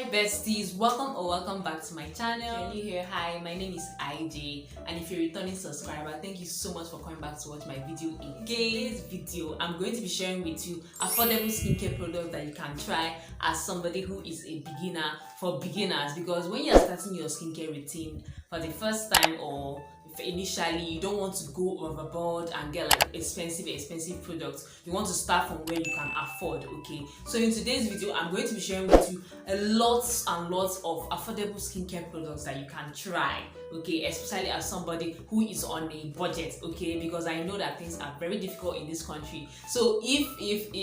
Hi besties, welcome back to my channel. If you're new here, hi, my name is IJ, and if you're a returning subscriber, thank you so much for coming back to watch my video. In today's video, I'm going to be sharing with you affordable skincare products that you can try as somebody who is a beginner, for beginners, because when you're starting your skincare routine for the first time or initially, you don't want to go overboard and get like expensive products. You want to start from where you can afford. Okay, so in today's video I'm going to be sharing with you lots and lots of affordable skincare products that you can try, okay, especially as somebody who is on a budget, okay, because I know that things are very difficult in this country. So if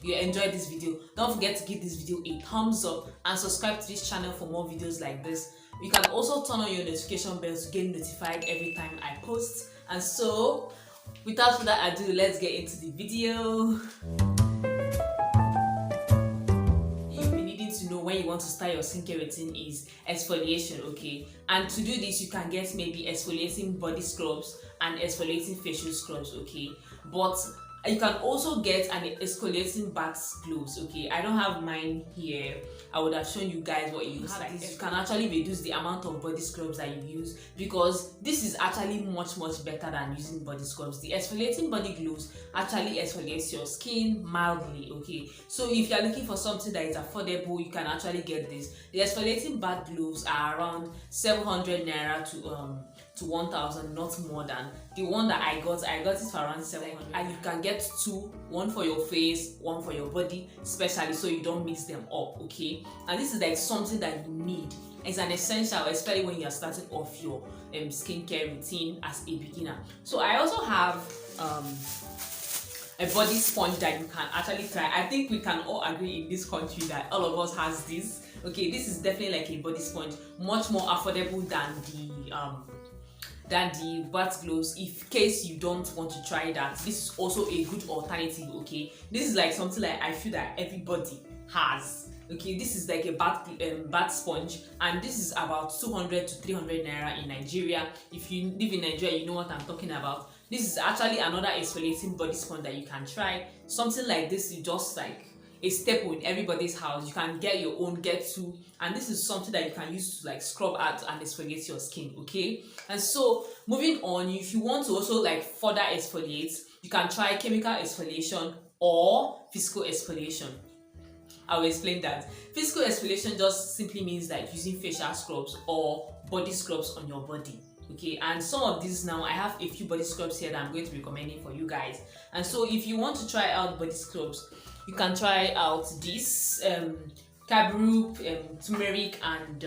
you enjoyed this video, don't forget to give this video a thumbs up and subscribe to this channel for more videos like this. You can also turn on your notification bell to get notified every time I post. And so, without further ado, let's get into the video. You'll be needing to know when you want to start your skincare routine is exfoliation, okay? And to do this, you can get maybe exfoliating body scrubs and exfoliating facial scrubs, okay? But you can also get an exfoliating bath gloves, okay? I don't have mine here. I would have shown you guys what it looks like. You can actually reduce the amount of body scrubs that you use, because this is actually much better than using body scrubs. The exfoliating body gloves actually exfoliates your skin mildly, okay? So if you're looking for something that is affordable, you can actually get this. The exfoliating bath gloves are around 700 naira to 1000, not more than. The one that I got it for around 700, and you can get two, one for your face, one for your body, especially so you don't mix them up, okay? And this is like something that you need. It's an essential, especially when you're starting off your skincare routine as a beginner. So I also have a body sponge that you can actually try. I think we can all agree in this country that all of us has this. Okay, this is definitely like a body sponge, much more affordable than the bath gloves. If case you don't want to try that, this is also a good alternative, okay? This is like something like I feel that everybody has, okay? This is like a bath sponge, and this is about 200 to 300 naira in Nigeria. If you live in Nigeria, you know what I'm talking about. This is actually another exfoliating body sponge that you can try. Something like this is just like a staple in everybody's house. You can get your own, get two, and this is something that you can use to like scrub out and exfoliate your skin, okay? And so moving on, if you want to also like further exfoliate, you can try chemical exfoliation or physical exfoliation. I will explain that. Physical exfoliation just simply means like using facial scrubs or body scrubs on your body, okay? And some of these, now I have a few body scrubs here that I'm going to be recommending for you guys. And so if you want to try out body scrubs, you can try out this Carebeau Tumeric and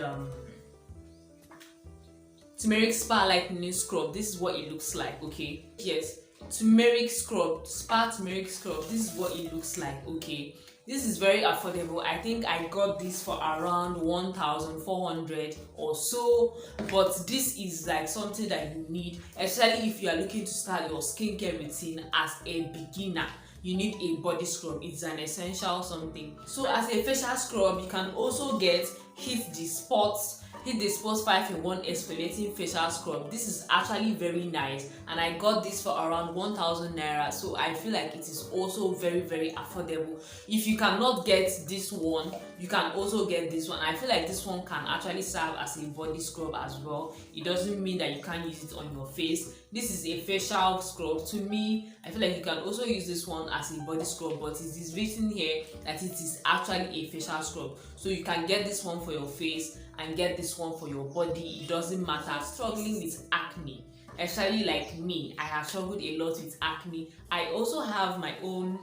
Tumeric Spa Lightening Scrub. This is what it looks like, okay? Yes, Tumeric Scrub, Spa Tumeric Scrub. This is what it looks like, okay? This is very affordable. I think I got this for around 1,400 or so, but this is like something that you need, especially if you are looking to start your skincare routine as a beginner. You need a body scrub. It's an essential something. So as a facial scrub, you can also get Hit the Spots 5-in-1 exfoliating facial scrub. This is actually very nice, and I got this for around 1,000 naira, so I feel like it is also very affordable. If you cannot get this one, you can also get this one. I feel like this one can actually serve as a body scrub as well. It doesn't mean that you can't use it on your face. This is a facial scrub. To me, I feel like you can also use this one as a body scrub, but it is written here that it is actually a facial scrub. So you can get this one for your face and get this one for your body. It doesn't matter. Struggling with acne, especially like me, I have struggled a lot with acne. I also have my own,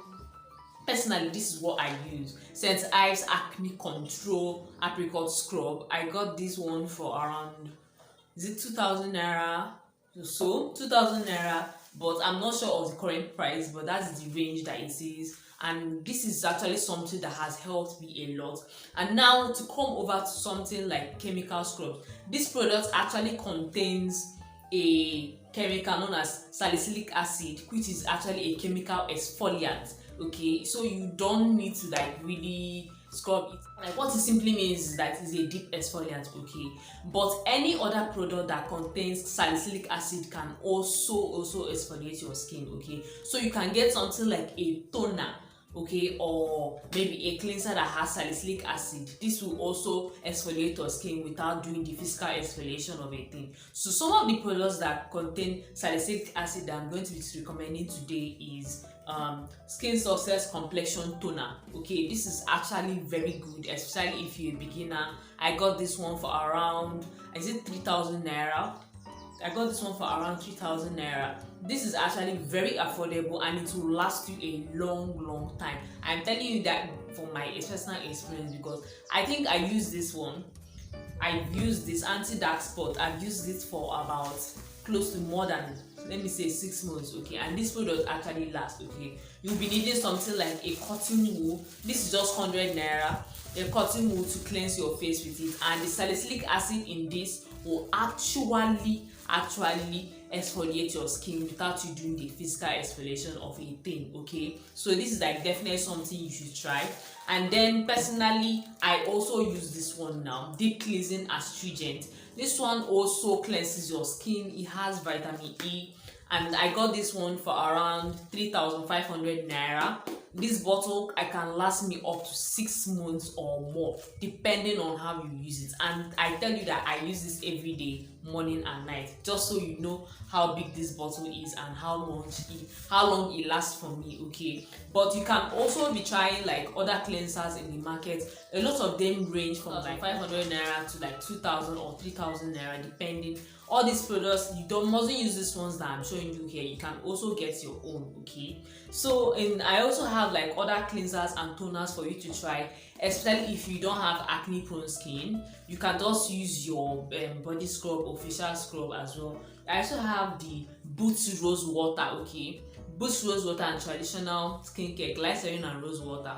personally, this is what I use, St. Ives Acne Control Apricot Scrub. I got this one for around, is it 2,000 naira? So 2,000 naira, but I'm not sure of the current price, but that's the range that it is. And this is actually something that has helped me a lot. And now to come over to something like chemical scrubs, this product actually contains a chemical known as salicylic acid, which is actually a chemical exfoliant, okay? So you don't need to like really scrub it. Like what it simply means is that it's a deep exfoliant, okay? But any other product that contains salicylic acid can also exfoliate your skin, okay? So you can get something like a toner okay, or maybe a cleanser that has salicylic acid, this will also exfoliate your skin without doing the physical exfoliation of a thing. So some of the products that contain salicylic acid that I'm going to be recommending today is Skin Success Complexion Toner. Okay, this is actually very good, especially if you're a beginner. I got this one for around, is it 3,000 naira? I got this one for around 3,000 naira. This is actually very affordable and it will last you a long time. I'm telling you that from my personal experience, because I think I use this one. I've used this anti-dark spot. I've used it for about close to more than, let me say, 6 months, okay, and this product actually lasts, okay. You'll be needing something like a cotton wool. This is just 100 naira, a cotton wool to cleanse your face with it, and the salicylic acid in this will actually exfoliate your skin without you doing the physical exfoliation of a thing, okay. So this is like definitely something you should try. And then personally, I also use this one now, deep cleansing astringent. This one also cleanses your skin. It has vitamin E, and I got this one for around 3,500 naira. This bottle I can last me up to 6 months or more, depending on how you use it. And I tell you that I use this every day, morning and night, just so you know how big this bottle is and how long it lasts for me, okay. But you can also be trying like other cleansers in the market. A lot of them range from like 500 naira to like 2,000 or 3,000 naira, depending. All these products, mustn't use these ones that I'm showing you here. You can also get your own, okay. So I also have like other cleansers and toners for you to try, especially if you don't have acne prone skin. You can just use your body scrub or facial scrub as well. I also have the Boots Rose Water, okay. Boots Rose Water and traditional skincare, glycerine and rose water.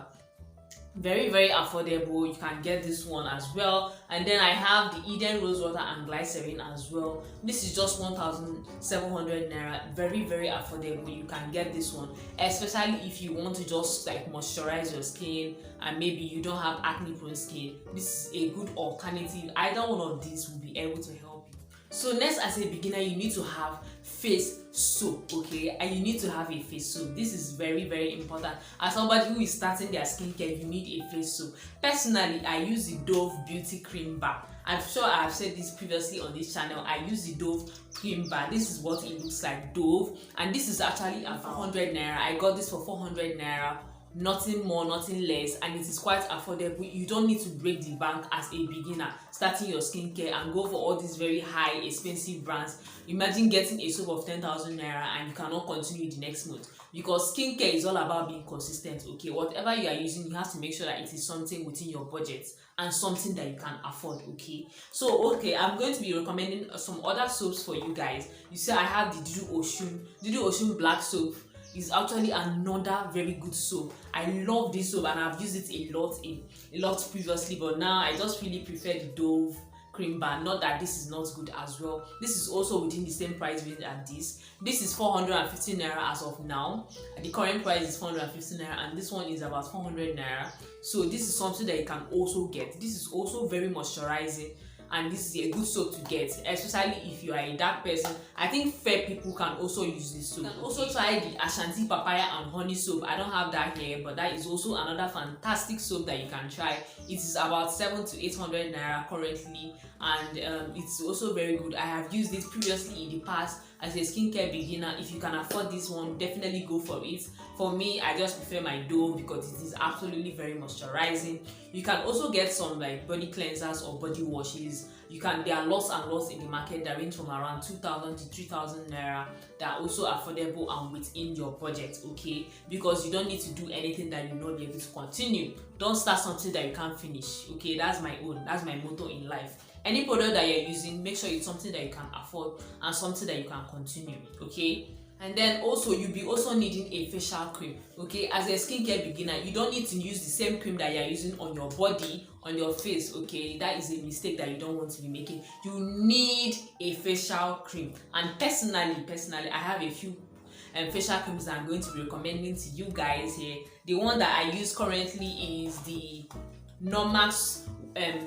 Very affordable. You can get this one as well. And then I have the Eden Rose Water and Glycerine as well. This is just 1,700 naira. Very affordable. You can get this one, especially if you want to just like moisturize your skin and maybe you don't have acne prone skin. This is a good alternative. Either one of these will be able to help you. So next, as a beginner, you need to have face soap, okay, and you need to have a face soap. This is very important. As somebody who is starting their skincare, you need a face soap. Personally, I use the Dove Beauty Cream Bar. I'm sure I've said this previously on this channel. I use the Dove Cream Bar. This is what it looks like, Dove, and this is actually at 400 naira. I got this for 400 naira. Nothing more, nothing less, and it is quite affordable. You don't need to break the bank as a beginner starting your skincare and go for all these very high expensive brands. Imagine getting a soap of 10,000 naira and you cannot continue the next month, because skincare is all about being consistent, okay. Whatever you are using, you have to make sure that it is something within your budget and something that you can afford, okay. So okay, I'm going to be recommending some other soaps for you guys. You see, I have the Dudu Osun Black Soap. Is actually another very good soap. I love this soap and I've used it a lot previously, but now I just really prefer the Dove Cream Bar. Not that this is not good as well. This is also within the same price range as this. This is 450 naira as of now. The current price is 450 naira and this one is about 400 naira. So this is something that you can also get. This is also very moisturizing, and this is a good soap to get, especially if you are a dark person. I think fair people can also use this soap. You can also try the Asantee Papaya and Honey soap. I don't have that here, but that is also another fantastic soap that you can try. It is about 700 to 800 naira currently, and it's also very good. I have used it previously in the past as a skincare beginner. If you can afford this one, definitely go for it. For me, I just prefer my Dove because it is absolutely very moisturizing. You can also get some like body cleansers or body washes. There are lots and lots in the market that range from around 2,000 to 3,000 naira. That are also affordable and within your budget, okay, because you don't need to do anything that you'll not be able to continue. Don't start something that you can't finish, okay. That's my motto in life. Any product that you're using, make sure it's something that you can afford and something that you can continue, okay. And then also you'll be also needing a facial cream, okay. As a skincare beginner, you don't need to use the same cream that you're using on your body, on your face, okay. That is a mistake that you don't want to be making. You need a facial cream, and personally I have a few facial creams that I'm going to be recommending to you guys here. The one that I use currently is the nomarks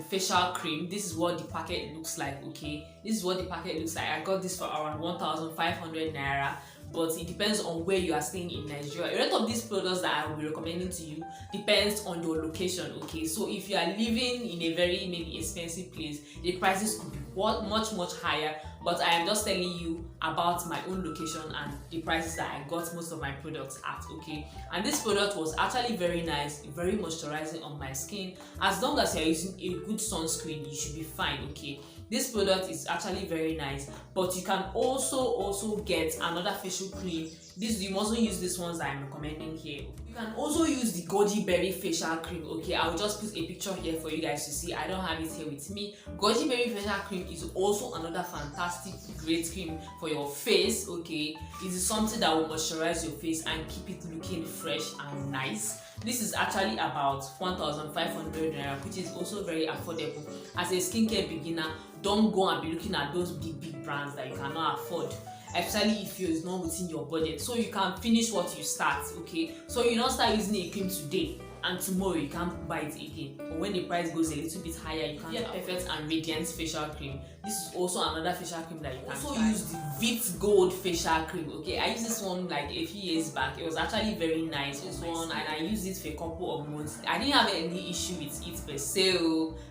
facial cream. This is what the packet looks like, okay. This is what the packet looks like. I got this for around 1,500 naira. but it depends on where you are staying in Nigeria. A lot of these products that I will be recommending to you depends on your location. Okay, so if you are living in a very maybe expensive place, the prices could be much higher, but I am just telling you about my own location and the prices that I got most of my products at. Okay, and this product was actually very nice, very moisturizing on my skin. As long as you're using a good sunscreen, you should be fine. Okay, this product is actually very nice, but you can also get another facial cream. You mustn't use these ones that I'm recommending here. You can also use the Goji Berry facial cream. Okay, I will just put a picture here for you guys to see. I don't have it here with me. Goji Berry facial cream is also another fantastic great cream for your face. Okay, it is something that will moisturize your face and keep it looking fresh and nice. This is actually about 1,500 naira, which is also very affordable. As a skincare beginner, don't go and be looking at those big brands that you cannot afford, especially if it's not within your budget. So you can finish what you start. Okay, so you don't start using a cream today and tomorrow you can't buy it again, or when the price goes a little bit higher, you can get Perfect and Radiant facial cream. This is also another facial cream that you can also use the Veet Gold facial cream. Okay, I used this one like a few years back. It was actually very nice, this one, and I used it for a couple of months. I didn't have any issue with it per se.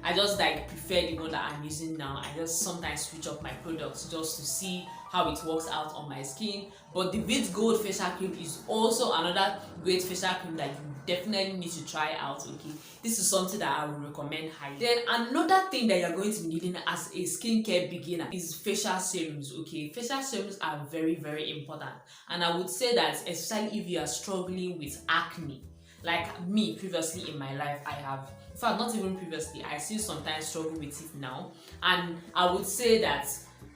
I just like prefer the one that I'm using now. I just sometimes switch up my products just to see how it works out on my skin. But the Veet Gold facial cream is also another great facial cream that you definitely need to try out. Okay, this is something that I would recommend highly. Then another thing that you're going to be needing as a skincare beginner is facial serums. Okay, facial serums are very important, and I would say that especially if you are struggling with acne, like me previously in my life. I have, in fact, not even previously, I still sometimes struggle with it now, and I would say that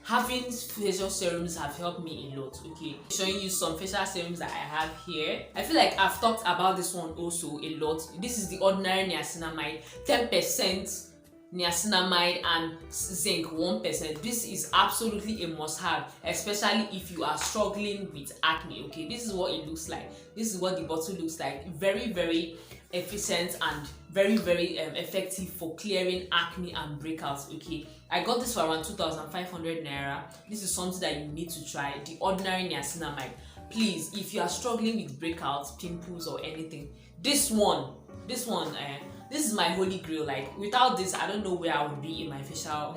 having facial serums have helped me a lot. Okay, showing you some facial serums that I have here. I feel like I've talked about this one also a lot. This is the ordinary niacinamide, 10% niacinamide and zinc 1%. This is absolutely a must-have, especially if you are struggling with acne. Okay, this is what it looks like. This is what the bottle looks like. Very efficient and very effective for clearing acne and breakouts. Okay, I got this for around 2,500 naira. This is something that you need to try, the ordinary niacinamide. Please, if you are struggling with breakouts, pimples or anything, this is my holy grail. Like, without this, I don't know where I would be in my facial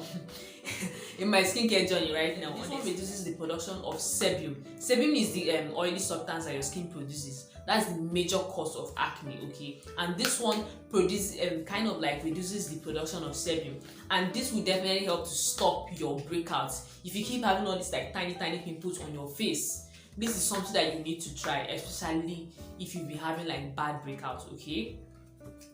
in my skincare journey right now. This one reduces the production of sebum. Sebum is the oily substance that your skin produces. That's the major cause of acne. Okay, and this one produces kind of like reduces the production of sebum, and this will definitely help to stop your breakouts. If you keep having all these like tiny pimples on your face, this is something that you need to try, especially if you be having like bad breakouts. Okay,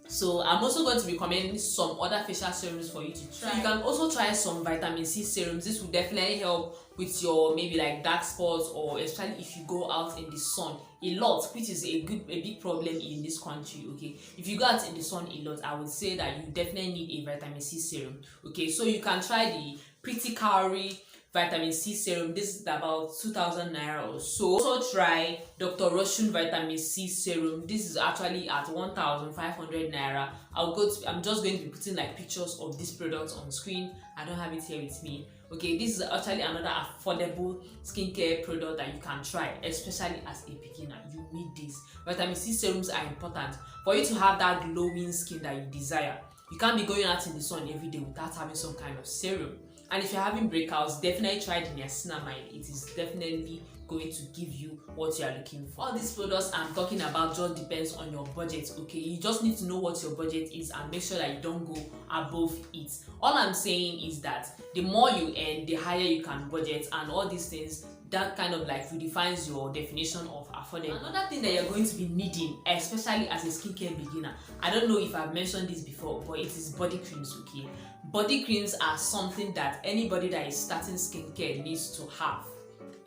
so I'm also going to be recommending some other facial serums for you to try. So you can also try some vitamin C serums. This will definitely help with your maybe like dark spots, or especially if you go out in the sun a lot, which is a big problem in this country. Okay, if you go out in the sun a lot, I would say that you definitely need a vitamin C serum. Okay, so you can try the Pretty Cowry vitamin C serum. This is about 2,000 naira or so. Also try Dr. Russian vitamin C serum. This is actually at 1,500 naira. I'm just going to be putting like pictures of this product on screen. I don't have it here with me. Okay, this is actually another affordable skincare product that you can try, especially as a beginner. You need this. Vitamin C serums are important for you to have that glowing skin that you desire. You can't be going out in the sun every day without having some kind of serum. And if you're having breakouts, definitely try the niacinamide. It is definitely going to give you what you are looking for. All these products I'm talking about just depends on your budget. Okay, you just need to know what your budget is and make sure that you don't go above it. All I'm saying is that the more you earn, the higher you can budget, and all these things, that kind of like redefines your definition of affordable. Another thing that you're going to be needing, especially as a skincare beginner, I don't know if I've mentioned this before, but it is body creams. Okay, body creams are something that anybody that is starting skincare needs to have,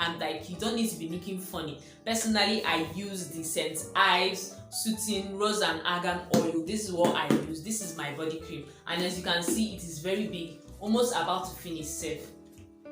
and like you don't need to be looking funny. Personally, I use the scent Ives Soothing Rose and Argan Oil. This is what I use. This is my body cream, and as you can see, it is very big, almost about to finish safe.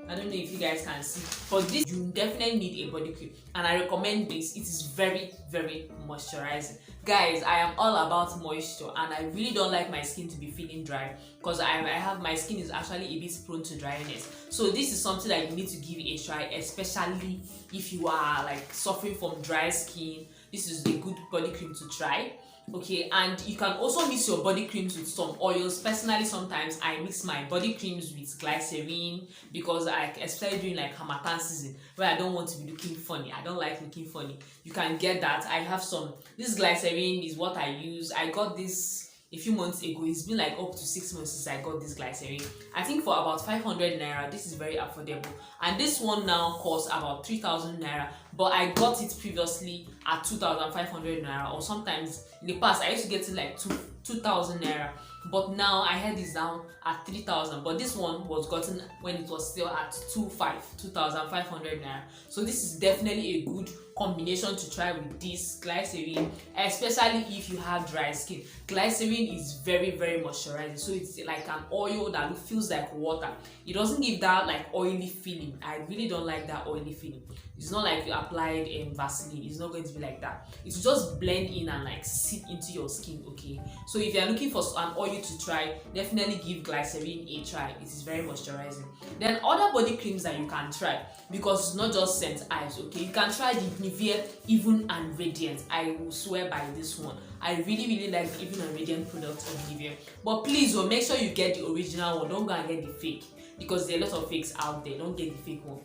I don't know if you guys can see, but this, you definitely need a body cream, and I recommend this. It is very, very moisturizing. Guys, I am all about moisture, and I really don't like my skin to be feeling dry, because I have, my skin is actually a bit prone to dryness. So this is something that you need to give a try, especially if you are like suffering from dry skin. This is a good body cream to try. Okay, and you can also mix your body creams with some oils. Personally, sometimes I mix my body creams with glycerine, because I, especially during like Harmattan season, where I don't want to be looking funny. I don't like looking funny. You can get that. I have some. This glycerine is what I use. I got this a few months ago. It's been like up to 6 months since I got this glycerine. I think for about 500 naira. This is very affordable, and this one now costs about 3,000 naira, but I got it previously at 2,500 naira, or sometimes in the past I used to get it like 2,000 naira, but now I had this down at 3,000. But this one was gotten when it was still at 2,500 naira. So this is definitely a good combination to try with this glycerine, especially if you have dry skin. Glycerine is very, very moisturizing, so it's like an oil that feels like water. It doesn't give that like oily feeling. I really don't like that oily feeling. It's not like you applied Vaseline. It's not going to be like that. It will just blend in and like sit into your skin. Okay, so if you're looking for an oil to try, definitely give glycerine a try. It is very moisturizing. Then other body creams that you can try, because it's not just scent ives. Okay, you can try the Nivea Even and Radiant. I will swear by this one. I really, really like the Even and Radiant products of Nivea. But please, make sure you get the original one. Don't go and get the fake, because there are a lot of fakes out there. Don't get the fake one.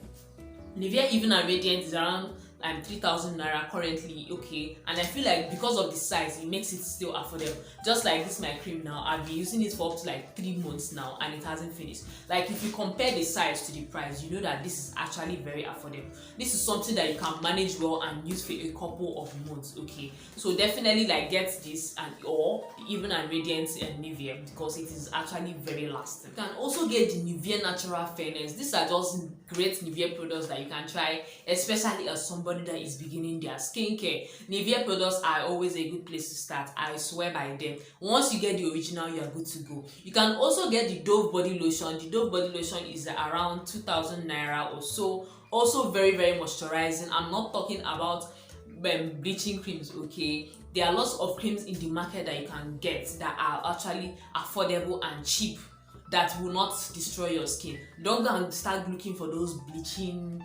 Nivea Even and Radiant is around 3,000 naira currently. Okay, and I feel like because of the size, it makes it still affordable. Just like this my cream now, I've been using it for up to like 3 months now, and it hasn't finished. Like, if you compare the size to the price, you know that this is actually very affordable. This is something that you can manage well and use for a couple of months. Okay, so definitely like get this, and or Even and Radiant and Nivea, because it is actually very lasting. You can also get the Nivea Natural Fairness. These are just great Nivea products that you can try, especially as somebody that is beginning their skincare. Nivea products are always a good place to start. I swear by them. Once you get the original, you are good to go. You can also get the Dove body lotion. The Dove body lotion is around 2,000 naira or so. Also very, very moisturizing. I'm not talking about bleaching creams. Okay, there are lots of creams in the market that you can get that are actually affordable and cheap, that will not destroy your skin. Don't go and start looking for those bleaching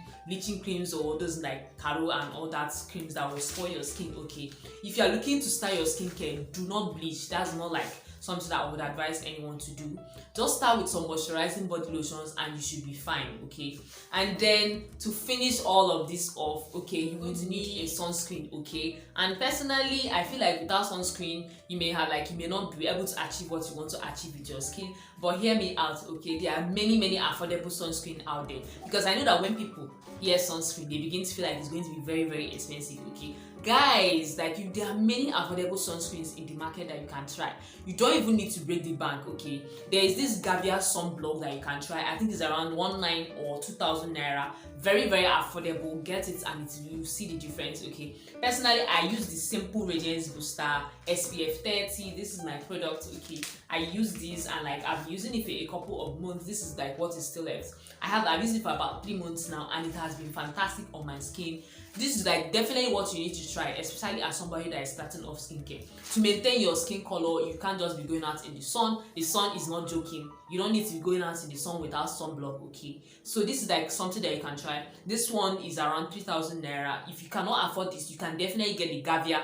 creams, or those like Carebeau and all that creams that will spoil your skin. Okay, if you are looking to start your skincare, do not bleach. That's not like something that I would advise anyone to do. Just start with some moisturizing body lotions and you should be fine. Okay, and then to finish all of this off, okay, you're going to need a sunscreen. Okay, and personally, I feel like without sunscreen, you may not be able to achieve what you want to achieve with your skin. But hear me out. Okay, there are many affordable sunscreen out there, because I know that when people hear sunscreen, they begin to feel like it's going to be very, very expensive. Okay, guys, like there are many affordable sunscreens in the market that you can try. You don't even need to break the bank. Okay, there is this Gavia sunblock that you can try. I think it's around 1,900 or 2,000 naira. Very, very affordable. Get it and you see the difference. Okay, personally, I use the Simple Radiance Booster SPF 30. This is my product. Okay, I use this, and like I've been using it for a couple of months. This is like what is still left. I've used it for about 3 months now, and it has been fantastic on my skin. This is like definitely what you need to try, especially as somebody that is starting off skincare. To maintain your skin color, you can't just be going out in the sun. The sun is not joking. You don't need to be going out in the sun without sunblock. Okay, so this is like something that you can try. This one is around 3,000 naira. If you cannot afford this, you can definitely get the Gavia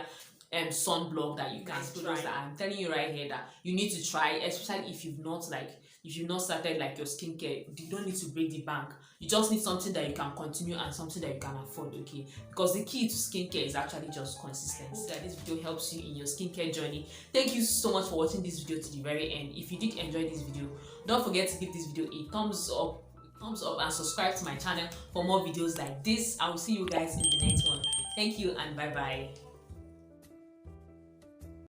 sunblock that you can try. That I'm telling you right here that you need to try, especially if you've not started like your skincare. You don't need to break the bank. You just need something that you can continue and something that you can afford. Okay, because the key to skincare is actually just consistency. That this video helps you in your skincare journey. Thank you so much for watching this video to the very end. If you did enjoy this video, don't forget to give this video a thumbs up and subscribe to my channel for more videos like this. I will see you guys in the next one. Thank you and bye bye.